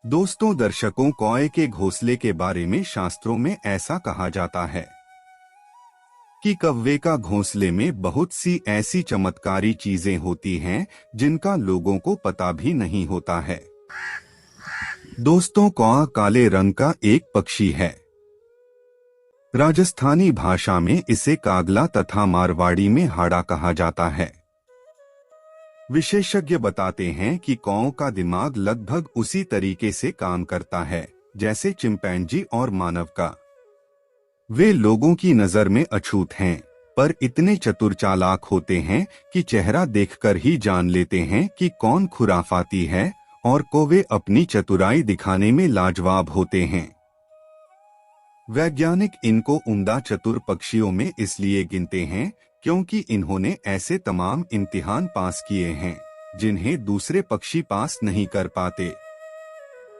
दोस्तों, दर्शकों, कौए के घोंसले के बारे में शास्त्रों में ऐसा कहा जाता है कि कौवे का घोंसले में बहुत सी ऐसी चमत्कारी चीजें होती हैं जिनका लोगों को पता भी नहीं होता है। दोस्तों, कौआ काले रंग का एक पक्षी है। राजस्थानी भाषा में इसे कागला तथा मारवाड़ी में हाड़ा कहा जाता है। विशेषज्ञ बताते हैं कि कौओं का दिमाग लगभग उसी तरीके से काम करता है जैसे चिंपैंजी और मानव का। वे लोगों की नजर में अछूत हैं, पर इतने चतुर चालाक होते हैं कि चेहरा देखकर ही जान लेते हैं कि कौन खुराफाती है, और कौवे अपनी चतुराई दिखाने में लाजवाब होते हैं। वैज्ञानिक इनको उम्दा चतुर पक्षियों में इसलिए गिनते हैं क्योंकि इन्होंने ऐसे तमाम इम्तिहान पास किए हैं जिन्हें दूसरे पक्षी पास नहीं कर पाते।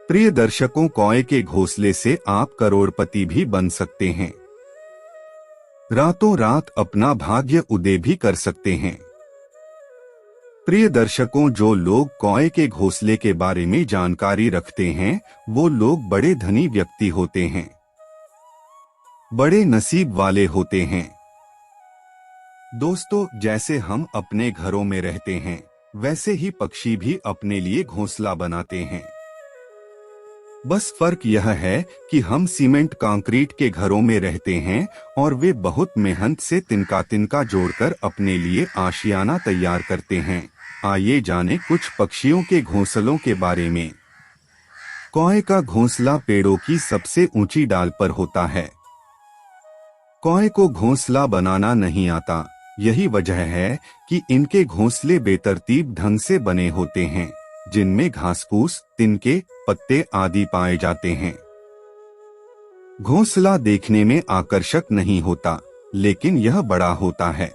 प्रिय दर्शकों, कौए के घोंसले से आप करोड़पति भी बन सकते हैं। रातों रात अपना भाग्य उदय भी कर सकते हैं। प्रिय दर्शकों, जो लोग कौए के घोंसले के बारे में जानकारी रखते हैं वो लोग बड़े धनी व्यक्ति होते हैं, बड़े नसीब वाले होते हैं। दोस्तों, जैसे हम अपने घरों में रहते हैं वैसे ही पक्षी भी अपने लिए घोंसला बनाते हैं। बस फर्क यह है कि हम सीमेंट कंक्रीट के घरों में रहते हैं और वे बहुत मेहनत से तिनका तिनका जोड़कर अपने लिए आशियाना तैयार करते हैं। आइए जानें कुछ पक्षियों के घोंसलों के बारे में। कौए का घोंसला पेड़ों की सबसे ऊंची डाल पर होता है। कौए को घोंसला बनाना नहीं आता। यही वजह है कि इनके घोंसले बेतरतीब ढंग से बने होते हैं, जिनमें घासफूस, तिनके, पत्ते आदि पाए जाते हैं। घोंसला देखने में आकर्षक नहीं होता, लेकिन यह बड़ा होता है।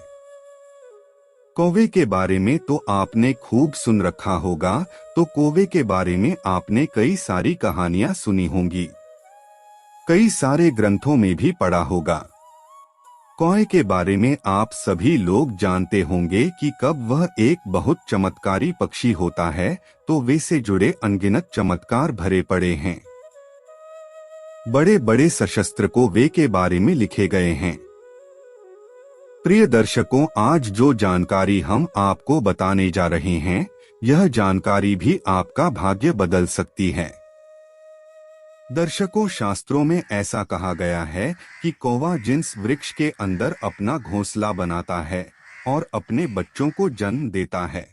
कौवे के बारे में तो आपने खूब सुन रखा होगा, तो कौवे के बारे में आपने कई सारी कहानियां सुनी होंगी, कई सारे ग्रंथों में भी पढ़ा होगा। कौए के बारे में आप सभी लोग जानते होंगे कि कब वह एक बहुत चमत्कारी पक्षी होता है तो वे से जुड़े अनगिनत चमत्कार भरे पड़े हैं। बड़े बड़े सशस्त्र को वे के बारे में लिखे गए हैं। प्रिय दर्शकों, आज जो जानकारी हम आपको बताने जा रहे हैं, यह जानकारी भी आपका भाग्य बदल सकती है। दर्शकों, शास्त्रों में ऐसा कहा गया है कि कौवा जिस वृक्ष के अंदर अपना घोंसला बनाता है और अपने बच्चों को जन्म देता है,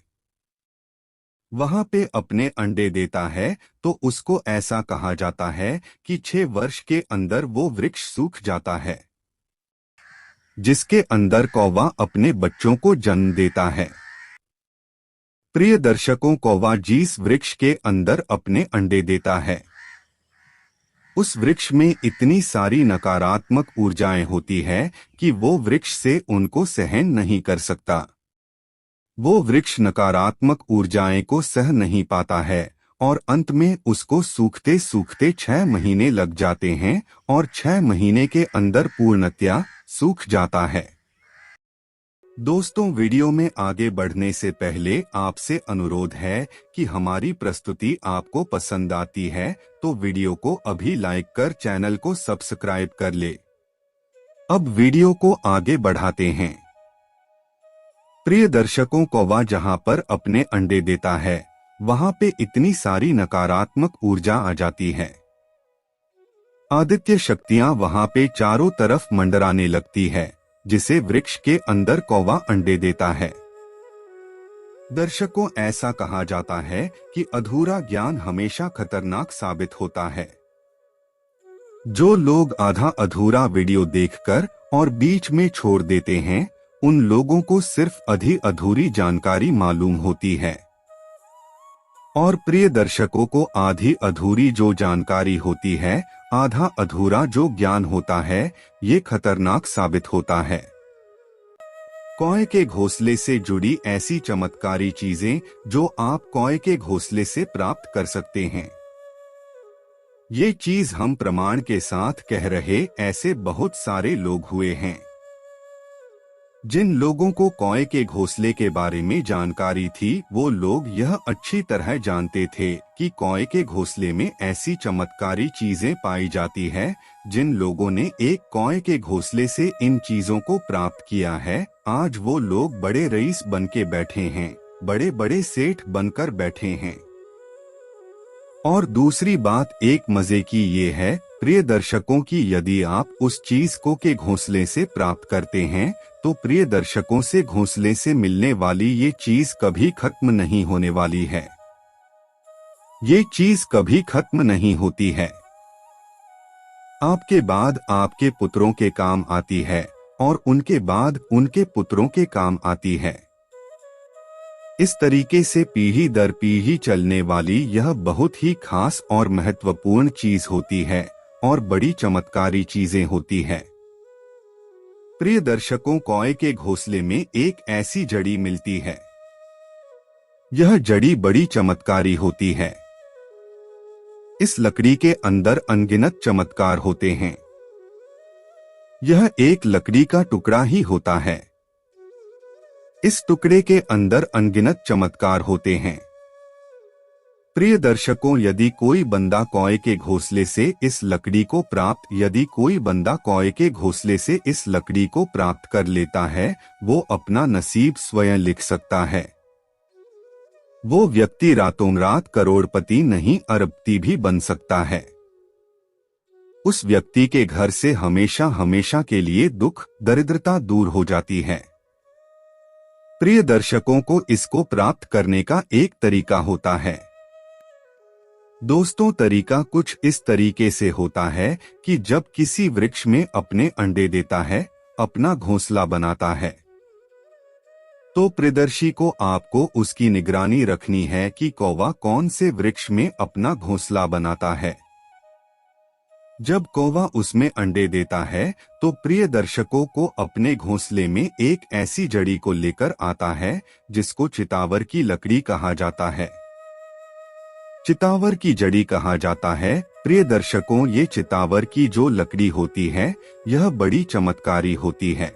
वहां पे अपने अंडे देता है, तो उसको ऐसा कहा जाता है कि 6 वर्ष के अंदर वो वृक्ष सूख जाता है जिसके अंदर कौवा अपने बच्चों को जन्म देता है। प्रिय दर्शकों, कौवा जिस वृक्ष के अंदर अपने अंडे देता है उस वृक्ष में इतनी सारी नकारात्मक ऊर्जाएं होती है कि वो वृक्ष से उनको सहन नहीं कर सकता। वो वृक्ष नकारात्मक ऊर्जाएं को सह नहीं पाता है और अंत में उसको सूखते सूखते 6 महीने लग जाते हैं और 6 महीने के अंदर पूर्णतया सूख जाता है। दोस्तों, वीडियो में आगे बढ़ने से पहले आपसे अनुरोध है कि हमारी प्रस्तुति आपको पसंद आती है तो वीडियो को अभी लाइक कर चैनल को सब्सक्राइब कर ले। अब वीडियो को आगे बढ़ाते हैं। प्रिय दर्शकों, कौवा जहां पर अपने अंडे देता है वहां पे इतनी सारी नकारात्मक ऊर्जा आ जाती है। आदित्य शक्तियां वहां पे चारों तरफ मंडराने लगती है, जिसे वृक्ष के अंदर कौवा अंडे देता है। दर्शकों, ऐसा कहा जाता है कि अधूरा ज्ञान हमेशा खतरनाक साबित होता है। जो लोग आधा अधूरा वीडियो देखकर और बीच में छोड़ देते हैं, उन लोगों को सिर्फ आधी अधूरी जानकारी मालूम होती है। और प्रिय दर्शकों को आधी अधूरी जो जानकारी होती है, आधा अधूरा जो ज्ञान होता है, ये खतरनाक साबित होता है। कौए के घोंसले से जुड़ी ऐसी चमत्कारी चीजें जो आप कौए के घोंसले से प्राप्त कर सकते हैं। ये चीज हम प्रमाण के साथ कह रहे ऐसे बहुत सारे लोग हुए हैं। जिन लोगों को कौए के घोंसले के बारे में जानकारी थी वो लोग यह अच्छी तरह जानते थे कि कौए के घोंसले में ऐसी चमत्कारी चीजें पाई जाती है। जिन लोगों ने एक कौए के घोंसले से इन चीजों को प्राप्त किया है, आज वो लोग बड़े रईस बन के बैठे हैं, बड़े बड़े सेठ बनकर बैठे हैं। और दूसरी बात एक मजे की ये है प्रिय दर्शकों की, यदि आप उस चीज को के घोंसले से प्राप्त करते हैं तो प्रिय दर्शकों से घोंसले से मिलने वाली ये चीज कभी खत्म नहीं होने वाली है। ये चीज कभी खत्म नहीं होती है। आपके बाद आपके पुत्रों के काम आती है और उनके बाद उनके पुत्रों के काम आती है। इस तरीके से पीढ़ी दर पीढ़ी चलने वाली यह बहुत ही खास और महत्वपूर्ण चीज होती है और बड़ी चमत्कारी चीजें होती है। प्रिय दर्शकों, कौए के घोंसले में एक ऐसी जड़ी मिलती है। यह जड़ी बड़ी चमत्कारी होती है। इस लकड़ी के अंदर अनगिनत चमत्कार होते हैं। यह एक लकड़ी का टुकड़ा ही होता है। इस टुकड़े के अंदर अनगिनत चमत्कार होते हैं। प्रिय दर्शकों, यदि कोई बंदा कौए के घोंसले से इस लकड़ी को प्राप्त कर लेता है, वो अपना नसीब स्वयं लिख सकता है। वो व्यक्ति रातों रात करोड़पति नहीं अरबपति भी बन सकता है। उस व्यक्ति के घर से हमेशा हमेशा के लिए दुख दरिद्रता दूर हो जाती है। प्रिय दर्शकों को इसको प्राप्त करने का एक तरीका होता है। दोस्तों, तरीका कुछ इस तरीके से होता है कि जब किसी वृक्ष में अपने अंडे देता है, अपना घोंसला बनाता है, तो प्रियदर्शी को आपको उसकी निगरानी रखनी है कि कौवा कौन से वृक्ष में अपना घोंसला बनाता है। जब कौवा उसमें अंडे देता है तो प्रिय दर्शकों को अपने घोंसले में एक ऐसी जड़ी को लेकर आता है जिसको चितावर की लकड़ी कहा जाता है। चितावर की जड़ी कहा जाता है। प्रिय दर्शकों, ये चितावर की जो लकड़ी होती है यह बड़ी चमत्कारी होती है।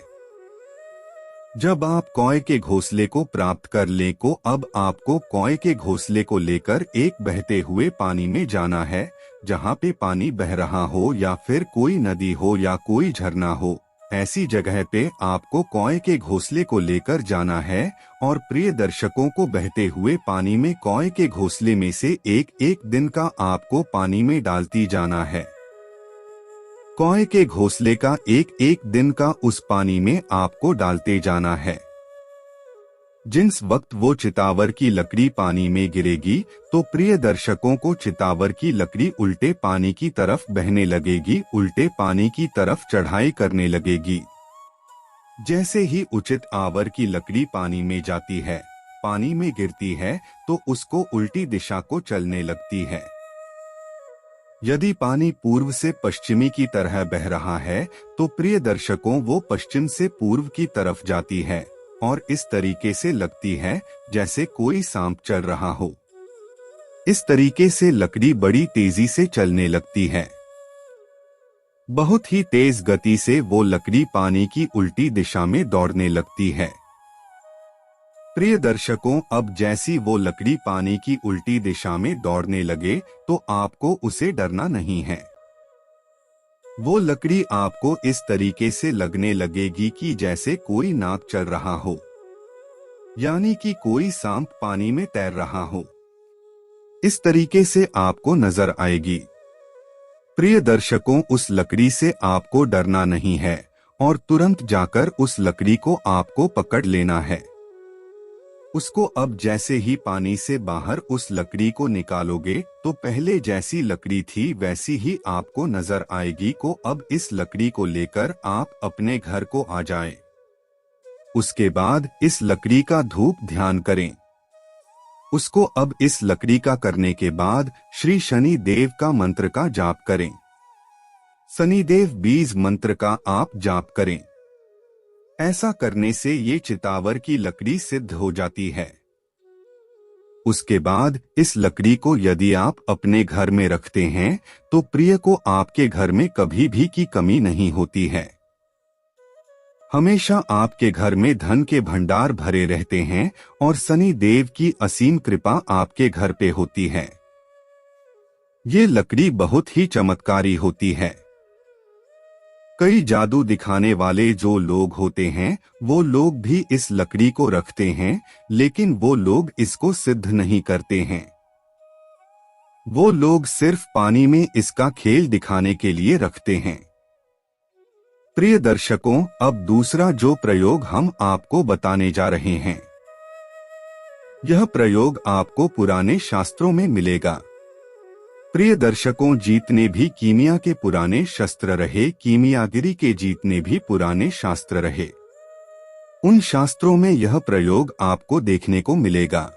जब आप कौए के घोंसले को प्राप्त कर लें को अब आपको कौए के घोंसले को लेकर एक बहते हुए पानी में जाना है, जहाँ पे पानी बह रहा हो या फिर कोई नदी हो या कोई झरना हो, ऐसी जगह पे आपको कौए के घोंसले को लेकर जाना है और प्रिय दर्शकों को बहते हुए पानी में कौए के घोंसले में से एक एक दिन का आपको पानी में डालती जाना है। कौए के घोंसले का एक एक दिन का उस पानी में आपको डालते जाना है। जिस वक्त वो चितावर की लकड़ी पानी में गिरेगी तो प्रिय दर्शकों को चितावर की लकड़ी उल्टे पानी की तरफ बहने लगेगी, उल्टे पानी की तरफ चढ़ाई करने लगेगी। जैसे ही उचित आवर की लकड़ी पानी में जाती है, पानी में गिरती है, तो उसको उल्टी दिशा को चलने लगती है। यदि पानी पूर्व से पश्चिमी की तरह बह रहा है तो प्रिय दर्शकों वो पश्चिम से पूर्व की तरफ जाती है और इस तरीके से लगती है जैसे कोई सांप चल रहा हो। इस तरीके से लकड़ी बड़ी तेजी से चलने लगती है। बहुत ही तेज गति से वो लकड़ी पानी की उल्टी दिशा में दौड़ने लगती है। प्रिय दर्शकों, अब जैसी वो लकड़ी पानी की उल्टी दिशा में दौड़ने लगे तो आपको उसे डरना नहीं है। वो लकड़ी आपको इस तरीके से लगने लगेगी कि जैसे कोई नाग चल रहा हो, यानी कि कोई सांप पानी में तैर रहा हो। इस तरीके से आपको नजर आएगी। प्रिय दर्शकों, उस लकड़ी से आपको डरना नहीं है और तुरंत जाकर उस लकड़ी को आपको पकड़ लेना है। उसको अब जैसे ही पानी से बाहर उस लकड़ी को निकालोगे तो पहले जैसी लकड़ी थी वैसी ही आपको नजर आएगी। को अब इस लकड़ी को लेकर आप अपने घर को आ जाएं। उसके बाद इस लकड़ी का धूप ध्यान करें। उसको अब इस लकड़ी का करने के बाद श्री शनि देव का मंत्र का जाप करें। शनिदेव बीज मंत्र का आप जाप करें। ऐसा करने से ये चितावर की लकड़ी सिद्ध हो जाती है। उसके बाद इस लकड़ी को यदि आप अपने घर में रखते हैं तो प्रिय को आपके घर में कभी भी की कमी नहीं होती है। हमेशा आपके घर में धन के भंडार भरे रहते हैं और शनि देव की असीम कृपा आपके घर पे होती है। ये लकड़ी बहुत ही चमत्कारी होती है। कई जादू दिखाने वाले जो लोग होते हैं वो लोग भी इस लकड़ी को रखते हैं, लेकिन वो लोग इसको सिद्ध नहीं करते हैं। वो लोग सिर्फ पानी में इसका खेल दिखाने के लिए रखते हैं। प्रिय दर्शकों, अब दूसरा जो प्रयोग हम आपको बताने जा रहे हैं, यह प्रयोग आपको पुराने शास्त्रों में मिलेगा। प्रिय दर्शकों, जितने भी कीमिया के पुराने शस्त्र रहे, कीमियागिरी के जितने भी पुराने शास्त्र रहे, उन शास्त्रों में यह प्रयोग आपको देखने को मिलेगा।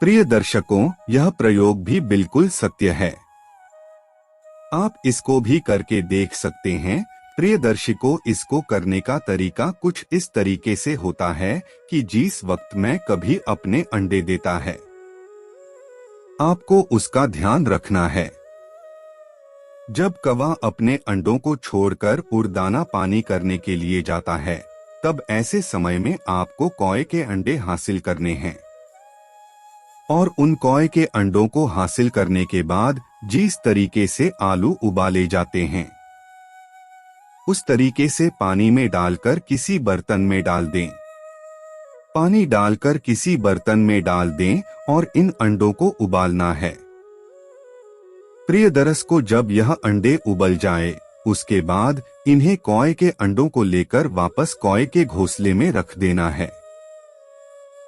प्रिय दर्शकों, यह प्रयोग भी बिल्कुल सत्य है। आप इसको भी करके देख सकते हैं। प्रिय दर्शकों, इसको करने का तरीका कुछ इस तरीके से होता है कि जिस वक्त में कभी अपने अंडे देता है, आपको उसका ध्यान रखना है। जब कौवा अपने अंडों को छोड़कर उड़दाना पानी करने के लिए जाता है, तब ऐसे समय में आपको कौवे के अंडे हासिल करने हैं। और उन कौवे के अंडों को हासिल करने के बाद जिस तरीके से आलू उबाले जाते हैं, उस तरीके से पानी में डालकर किसी बर्तन में डाल दें। पानी डालकर किसी बर्तन में डाल दें और इन अंडों को उबालना है। प्रिय दर्शकों, जब यह अंडे उबल जाए, उसके बाद इन्हें कौवे के अंडों को लेकर वापस कौवे के घोंसले में रख देना है।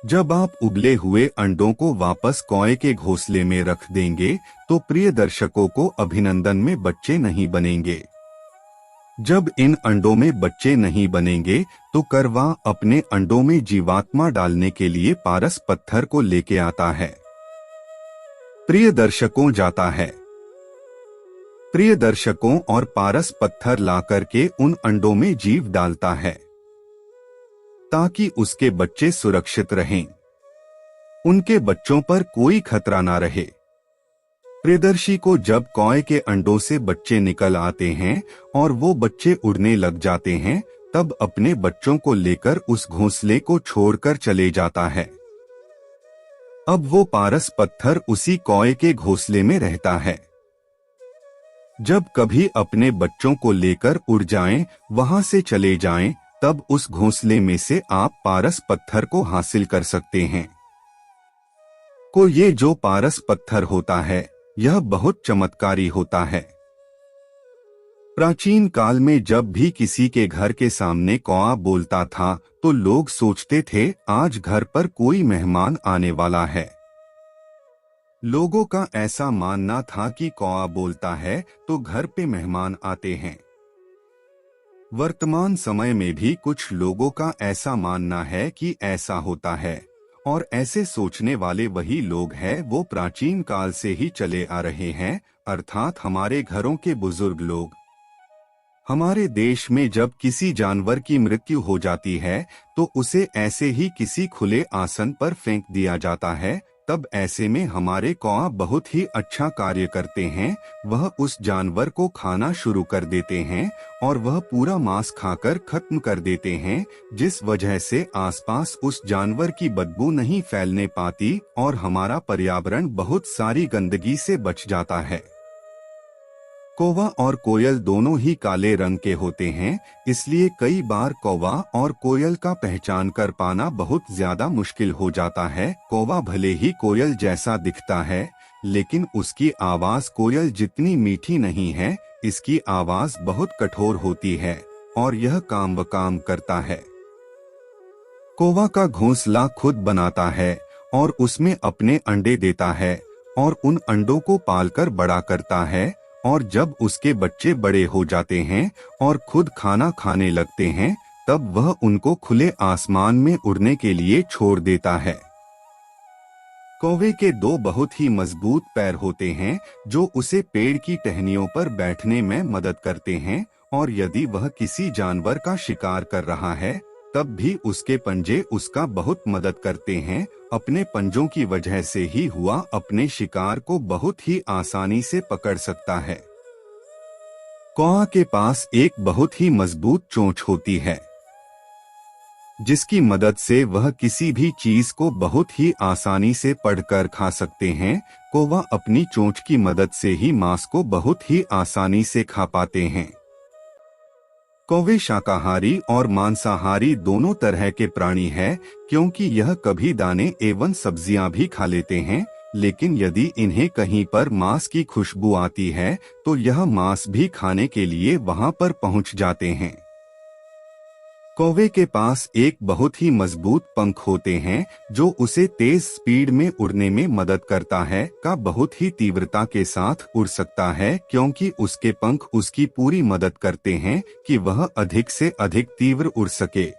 जब आप उबले हुए अंडों को वापस कौवे के घोंसले में रख देंगे तो प्रिय दर्शकों को अभिनंदन में बच्चे नहीं बनेंगे। जब इन अंडों में बच्चे नहीं बनेंगे तो कौवा अपने अंडों में जीवात्मा डालने के लिए पारस पत्थर को लेके आता है। प्रिय दर्शकों, जाता है। प्रिय दर्शकों, और पारस पत्थर ला करके उन अंडों में जीव डालता है ताकि उसके बच्चे सुरक्षित रहें, उनके बच्चों पर कोई खतरा ना रहे। प्रियदर्शी को जब कौवे के अंडों से बच्चे निकल आते हैं और वो बच्चे उड़ने लग जाते हैं, तब अपने बच्चों को लेकर उस घोंसले को छोड़कर चले जाता है। अब वो पारस पत्थर उसी कौवे के घोंसले में रहता है। जब कभी अपने बच्चों को लेकर उड़ जाएं, वहां से चले जाएं, तब उस घोंसले में से आप पारस पत्थर को हासिल कर सकते हैं। ये जो पारस पत्थर होता है, यह बहुत चमत्कारी होता है। प्राचीन काल में जब भी किसी के घर के सामने कौवा बोलता था तो लोग सोचते थे आज घर पर कोई मेहमान आने वाला है। लोगों का ऐसा मानना था कि कौवा बोलता है तो घर पे मेहमान आते हैं। वर्तमान समय में भी कुछ लोगों का ऐसा मानना है कि ऐसा होता है, और ऐसे सोचने वाले वही लोग हैं वो प्राचीन काल से ही चले आ रहे हैं, अर्थात हमारे घरों के बुजुर्ग लोग। हमारे देश में जब किसी जानवर की मृत्यु हो जाती है तो उसे ऐसे ही किसी खुले आसन पर फेंक दिया जाता है। तब ऐसे में हमारे कौवा बहुत ही अच्छा कार्य करते हैं, वह उस जानवर को खाना शुरू कर देते हैं और वह पूरा मांस खाकर खत्म कर देते हैं, जिस वजह से आसपास उस जानवर की बदबू नहीं फैलने पाती और हमारा पर्यावरण बहुत सारी गंदगी से बच जाता है। कौवा और कोयल दोनों ही काले रंग के होते हैं, इसलिए कई बार कौवा और कोयल का पहचान कर पाना बहुत ज्यादा मुश्किल हो जाता है। कौवा भले ही कोयल जैसा दिखता है, लेकिन उसकी आवाज कोयल जितनी मीठी नहीं है, इसकी आवाज बहुत कठोर होती है और यह काम व काम करता है। कौवा का घोंसला खुद बनाता है और उसमें अपने अंडे देता है और उन अंडों को पालकर बड़ा करता है, और जब उसके बच्चे बड़े हो जाते हैं और खुद खाना खाने लगते हैं, तब वह उनको खुले आसमान में उड़ने के लिए छोड़ देता है। कौवे के दो बहुत ही मजबूत पैर होते हैं जो उसे पेड़ की टहनियों पर बैठने में मदद करते हैं, और यदि वह किसी जानवर का शिकार कर रहा है तब भी उसके पंजे उसका बहुत मदद करते हैं। अपने पंजों की वजह से ही हुआ अपने शिकार को बहुत ही आसानी से पकड़ सकता है। कौवा के पास एक बहुत ही मजबूत चोंच होती है। जिसकी मदद से वह किसी भी चीज को बहुत ही आसानी से पढ़कर खा सकते हैं। कौवा अपनी चोंच की मदद से ही मांस को बहुत ही आसानी से खा पाते हैं। कौवे शाकाहारी और मांसाहारी दोनों तरह के प्राणी हैं, क्योंकि यह कभी दाने एवं सब्जियां भी खा लेते हैं, लेकिन यदि इन्हें कहीं पर मांस की खुशबू आती है तो यह मांस भी खाने के लिए वहां पर पहुंच जाते हैं। कौवे के पास एक बहुत ही मजबूत पंख होते हैं जो उसे तेज स्पीड में उड़ने में मदद करता है। का बहुत ही तीव्रता के साथ उड़ सकता है, क्योंकि उसके पंख उसकी पूरी मदद करते हैं कि वह अधिक से अधिक तीव्र उड़ सके।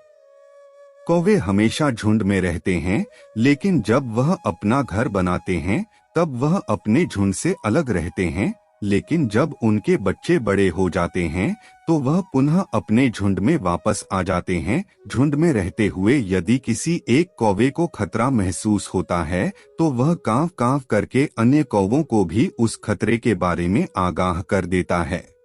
कौवे हमेशा झुंड में रहते हैं, लेकिन जब वह अपना घर बनाते हैं तब वह अपने झुंड से अलग रहते हैं। लेकिन जब उनके बच्चे बड़े हो जाते हैं तो वह पुनः अपने झुंड में वापस आ जाते हैं। झुंड में रहते हुए यदि किसी एक कौवे को खतरा महसूस होता है तो वह कांव कांव करके अन्य कौवों को भी उस खतरे के बारे में आगाह कर देता है।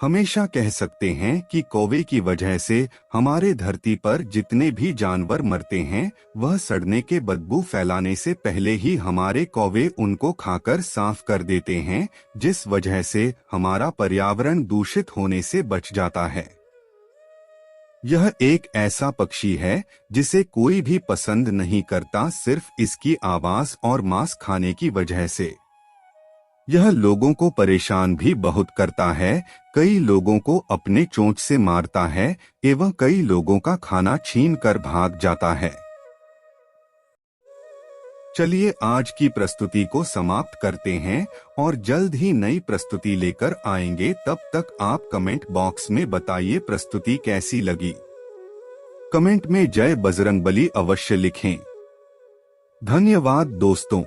हमेशा कह सकते हैं कि कौवे की वजह से हमारे धरती पर जितने भी जानवर मरते हैं वह सड़ने के बदबू फैलाने से पहले ही हमारे कौवे उनको खाकर साफ कर देते हैं, जिस वजह से हमारा पर्यावरण दूषित होने से बच जाता है। यह एक ऐसा पक्षी है जिसे कोई भी पसंद नहीं करता, सिर्फ इसकी आवाज और मांस खाने की वजह से। यह लोगों को परेशान भी बहुत करता है, कई लोगों को अपने चोंच से मारता है एवं कई लोगों का खाना छीन कर भाग जाता है। चलिए आज की प्रस्तुति को समाप्त करते हैं और जल्द ही नई प्रस्तुति लेकर आएंगे। तब तक आप कमेंट बॉक्स में बताइए प्रस्तुति कैसी लगी। कमेंट में जय बजरंगबली अवश्य लिखें। धन्यवाद दोस्तों।